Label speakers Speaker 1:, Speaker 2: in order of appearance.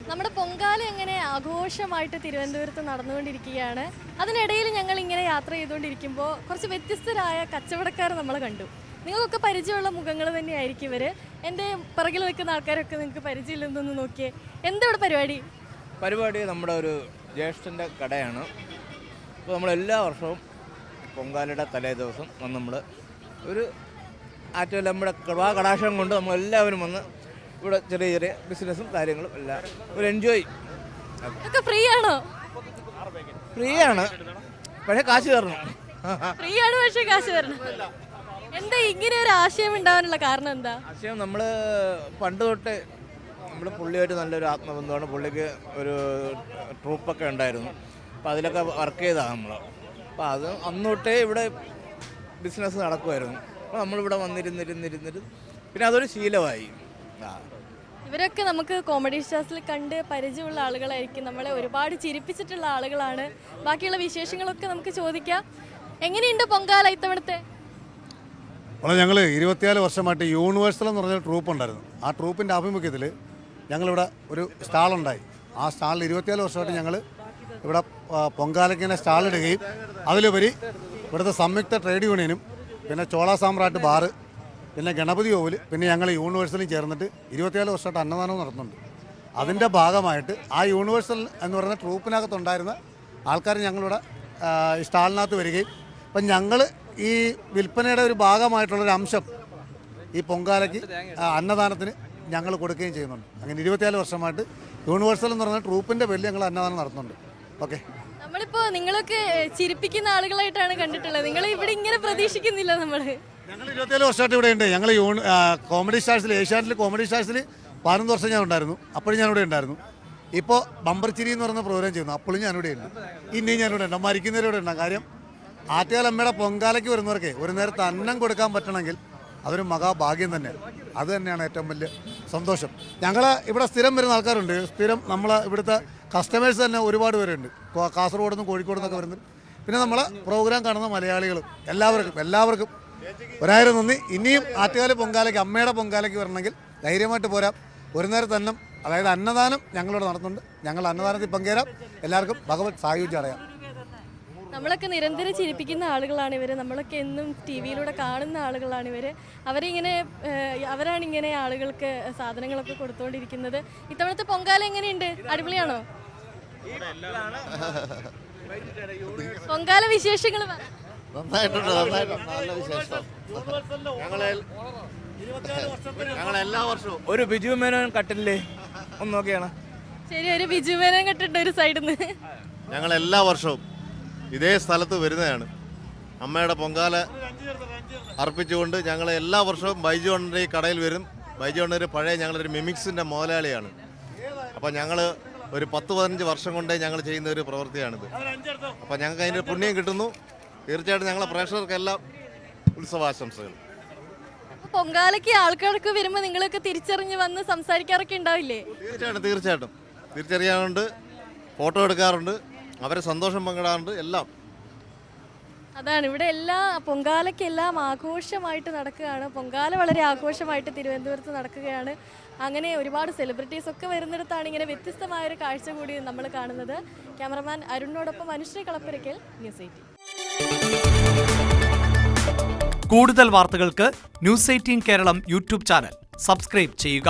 Speaker 1: നമ്മുടെ പൊങ്കാല എങ്ങനെ ആഘോഷമായിട്ട് തിരുവനന്തപുരത്ത് നടന്നുകൊണ്ടിരിക്കുകയാണ്. അതിനിടയിൽ ഞങ്ങൾ ഇങ്ങനെ യാത്ര ചെയ്തുകൊണ്ടിരിക്കുമ്പോൾ കുറച്ച് വ്യത്യസ്തരായ കച്ചവടക്കാർ നമ്മൾ കണ്ടു. നിങ്ങൾക്കൊക്കെ പരിചയമുള്ള മുഖങ്ങൾ തന്നെയായിരിക്കും ഇവർ. എൻ്റെ പിറകിൽ നിൽക്കുന്ന ആൾക്കാരൊക്കെ നിങ്ങൾക്ക് പരിചയമില്ലെന്നൊന്ന് നോക്കിയേ. എന്താ ഇവിടെ
Speaker 2: പരിപാടി നമ്മുടെ ഒരു ജ്യേഷ്ഠൻ്റെ കടയാണ്. അപ്പോൾ നമ്മളെല്ലാ വർഷവും പൊങ്കാലയുടെ തലേ ദിവസം വന്ന് നമ്മൾ ഒരു ആറ്റുമല്ല നമ്മുടെ കടാക്ഷം കൊണ്ട് നമ്മളെല്ലാവരും വന്ന് ഇവിടെ ചെറിയ ചെറിയ ബിസിനസ്സും കാര്യങ്ങളും എല്ലാം ഒരു എൻജോയ്.
Speaker 1: ഫ്രീ ആണോ?
Speaker 2: ഫ്രീ ആണ്, പക്ഷേ കാശ് തരണം.
Speaker 1: ഫ്രീ ആണ്, പക്ഷേ കാശ് തരണം. എന്താ ഇങ്ങനെ ഒരു ആശയം ഉണ്ടാവാനുള്ള കാരണം എന്താ?
Speaker 2: ആശയം നമ്മൾ പണ്ട് തൊട്ട് നമ്മൾ പുള്ളിയായിട്ട് നല്ലൊരു ആത്മബന്ധമാണ്. പുള്ളിക്ക് ഒരു ട്രൂപ്പൊക്കെ ഉണ്ടായിരുന്നു. അപ്പോൾ അതിലൊക്കെ വർക്ക് ചെയ്തതാണ് നമ്മൾ. അപ്പോൾ അത് അന്ന് തൊട്ടേ ഇവിടെ ബിസിനസ് നടക്കുമായിരുന്നു. അപ്പോൾ നമ്മളിവിടെ വന്നിരുന്നിരുന്നിരുന്നിട്ട് പിന്നെ അതൊരു ശീലമായി.
Speaker 1: ഇവരൊക്കെ നമുക്ക് കോമഡി ഷോസിൽ കണ്ട് പരിചയമുള്ള ആളുകളായിരിക്കും. നമ്മളെ ഒരുപാട് ചിരിപ്പിച്ചിട്ടുള്ള ആളുകളാണ്. ബാക്കിയുള്ള വിശേഷങ്ങളൊക്കെ നമുക്ക് ചോദിക്കാം. എങ്ങനെയുണ്ട് പൊങ്കാല ഇത്തവണത്തെ?
Speaker 3: ഞങ്ങൾ 24 വർഷമായിട്ട് യൂണിവേഴ്സൽ എന്ന് പറഞ്ഞ ട്രൂപ്പ് ഉണ്ടായിരുന്നു. ആ ട്രൂപ്പിൻ്റെ ആഭിമുഖ്യത്തിൽ ഞങ്ങളിവിടെ ഒരു സ്റ്റാളുണ്ടായി. ആ സ്റ്റാളിൽ 24 വർഷമായിട്ട് ഞങ്ങൾ ഇവിടെ പൊങ്കാലയ്ക്കിനെ സ്റ്റാളിടുകയും അതിലുപരി ഇവിടുത്തെ സംയുക്ത ട്രേഡ് യൂണിയനും പിന്നെ ചോള സാമ്രാട്ട് ബാറ് പിന്നെ ഗണപതി ഓവൽ പിന്നെ ഞങ്ങൾ യൂണിവേഴ്സലും ചേർന്നിട്ട് 24 വർഷമായിട്ട് അന്നദാനവും നടത്തുന്നുണ്ട്. അതിൻ്റെ ഭാഗമായിട്ട് ആ യൂണിവേഴ്സൽ എന്ന് പറയുന്ന ട്രൂപ്പിനകത്തുണ്ടായിരുന്ന ആൾക്കാർ ഞങ്ങളിവിടെ സ്റ്റാളിനകത്ത് വരികയും അപ്പം ഞങ്ങൾ ഈ വിൽപ്പനയുടെ ഒരു ഭാഗമായിട്ടുള്ളൊരു അംശം ഈ പൊങ്കാലയ്ക്ക് അന്നദാനത്തിന് ഞങ്ങൾ കൊടുക്കുകയും ചെയ്യുന്നുണ്ട്. അങ്ങനെ 24 വർഷമായിട്ട് യൂണിവേഴ്സൽ എന്ന് പറയുന്ന ട്രൂപ്പിൻ്റെ പേരിൽ ഞങ്ങൾ അന്നദാനം നടത്തുന്നുണ്ട്. ഓക്കെ,
Speaker 1: നമ്മളിപ്പോൾ നിങ്ങളൊക്കെ ചിരിപ്പിക്കുന്ന ആളുകളായിട്ടാണ് കണ്ടിട്ടുള്ളത്. നിങ്ങൾ ഇവിടെ ഇങ്ങനെ പ്രതീക്ഷിക്കുന്നില്ല.
Speaker 3: ഞങ്ങൾ 24 വർഷമായിട്ട് ഇവിടെ ഉണ്ട്. ഞങ്ങൾ കോമഡി സ്റ്റാർസിൽ ഏഷ്യാനെറ്റിൽ കോമഡി സ്റ്റാർസിൽ 11 വർഷം ഞാൻ ഉണ്ടായിരുന്നു. അപ്പോഴും ഞാനിവിടെ ഉണ്ടായിരുന്നു. ഇപ്പോൾ ബമ്പർ ചിരി എന്ന് പറയുന്ന പ്രോഗ്രാം ചെയ്യുന്നു. അപ്പോഴും ഞാനിവിടെ ഉണ്ട്. ഇനിയും ഞാനിവിടെ ഉണ്ട്. മരിക്കുന്നവരിവിടെ ഉണ്ടാകും. കാര്യം ആറ്റുകാലമ്മയുടെ പൊങ്കാലയ്ക്ക് വരുന്നവർക്ക് ഒരു നേരത്തെ അന്നം കൊടുക്കാൻ പറ്റണമെങ്കിൽ അതൊരു മഹാഭാഗ്യം തന്നെയാണ്. അത് തന്നെയാണ് ഏറ്റവും വലിയ സന്തോഷം. ഞങ്ങൾ ഇവിടെ സ്ഥിരം വരുന്ന ആൾക്കാരുണ്ട്. സ്ഥിരം നമ്മൾ ഇവിടുത്തെ കസ്റ്റമേഴ്സ് തന്നെ ഒരുപാട് പേരുണ്ട്. കാസർഗോഡ് നിന്നും കോഴിക്കോട് നിന്നൊക്കെ വരുന്നത്. പിന്നെ നമ്മളെ പ്രോഗ്രാം കാണുന്ന മലയാളികളും എല്ലാവർക്കും 1000 നന്ദി. ഇനിയും ആറ്റുകാല പൊങ്കാലയ്ക്ക് അമ്മയുടെ പൊങ്കാലയ്ക്ക് വരണമെങ്കിൽ ധൈര്യമായിട്ട് പോരാം. ഒരു നേരത്തെ അന്നം, അതായത് അന്നദാനം ഞങ്ങളിവിടെ നടത്തുന്നുണ്ട്. ഞങ്ങൾ അന്നദാനത്തിൽ പങ്കുചേരാം. എല്ലാവർക്കും ഭഗവത് സായുജ്യം അടയാം.
Speaker 1: നമ്മളൊക്കെ നിരന്തരം ചിരിപ്പിക്കുന്ന ആളുകളാണ് ഇവർ. നമ്മളൊക്കെ എന്നും ടി വിയിലൂടെ കാണുന്ന ആളുകളാണ് ഇവർ. അവരാണിങ്ങനെ ആളുകൾക്ക് സാധനങ്ങളൊക്കെ കൊടുത്തുകൊണ്ടിരിക്കുന്നത്. ഇത്തവണത്തെ പൊങ്കാല എങ്ങനെയുണ്ട്? അടിപൊളിയാണോ? പൊങ്കാല വിശേഷങ്ങൾ
Speaker 4: നന്നായിട്ടുണ്ട്. നല്ല വിശേഷം. ഞങ്ങൾ എല്ലാ വർഷവും
Speaker 2: ഒരു ബിജു മേനോൻ കട്ടില്ലേ ഒന്ന് നോക്കിയാണ്.
Speaker 1: ശരി, ഒരു ബിജു മേനോൻ കെട്ടിട്ട് ഒരു സൈഡിൽ നിന്ന്
Speaker 4: ഞങ്ങൾ എല്ലാ വർഷവും ഇതേ സ്ഥലത്ത് വരുന്നതാണ്. അമ്മയുടെ പൊങ്കാല അർപ്പിച്ചുകൊണ്ട് ഞങ്ങൾ എല്ലാ വർഷവും ബൈജു അണ്ണൻ്റെ ഈ കടയിൽ വരും. ബൈജു അണ്ണർ പഴയ ഞങ്ങളൊരു മിമിക്സിൻ്റെ മുതലാളിയാണ്. അപ്പോൾ ഞങ്ങൾ ഒരു 10-15 വർഷം കൊണ്ടേ ഞങ്ങൾ ചെയ്യുന്ന ഒരു പ്രവൃത്തിയാണിത്. അപ്പോൾ ഞങ്ങൾക്ക് അതിൻ്റെ പുണ്യം കിട്ടുന്നു. തീർച്ചയായിട്ടും ഞങ്ങളെ പ്രേക്ഷകർക്കെല്ലാം ഉത്സവാശംസകൾ.
Speaker 1: പൊങ്കാലയ്ക്ക് ആൾക്കാർക്ക് വരുമ്പോൾ നിങ്ങളൊക്കെ തിരിച്ചറിഞ്ഞ് വന്ന് സംസാരിക്കാറൊക്കെ ഉണ്ടാവില്ലേ?
Speaker 4: തീർച്ചയായിട്ടും തിരിച്ചറിയാറുണ്ട്, ഫോട്ടോ എടുക്കാറുണ്ട്, അവരെ സന്തോഷം പങ്കിടാറുണ്ട്. എല്ലാം
Speaker 1: അതാണ് ഇവിടെ പൊങ്കാലയ്ക്ക് എല്ലാം ആഘോഷമായിട്ട് നടക്കുകയാണ്. പൊങ്കാല വളരെ ആഘോഷമായിട്ട് തിരുവനന്തപുരത്ത് നടക്കുകയാണ്. അങ്ങനെ ഒരുപാട് സെലിബ്രിറ്റീസ് ഒക്കെ വരുന്നിടത്താണ് ഇങ്ങനെ വ്യത്യസ്തമായൊരു കാഴ്ച കൂടി നമ്മൾ കാണുന്നത്. ക്യാമറമാൻ അരുണിനോടൊപ്പം അനുശ്രീ കളപ്പുരയ്ക്കൽ, ന്യൂസ് 18.
Speaker 5: കൂടുതൽ വാർത്തകൾക്ക് news 18 Keralam YouTube channel subscribe ചെയ്യുക.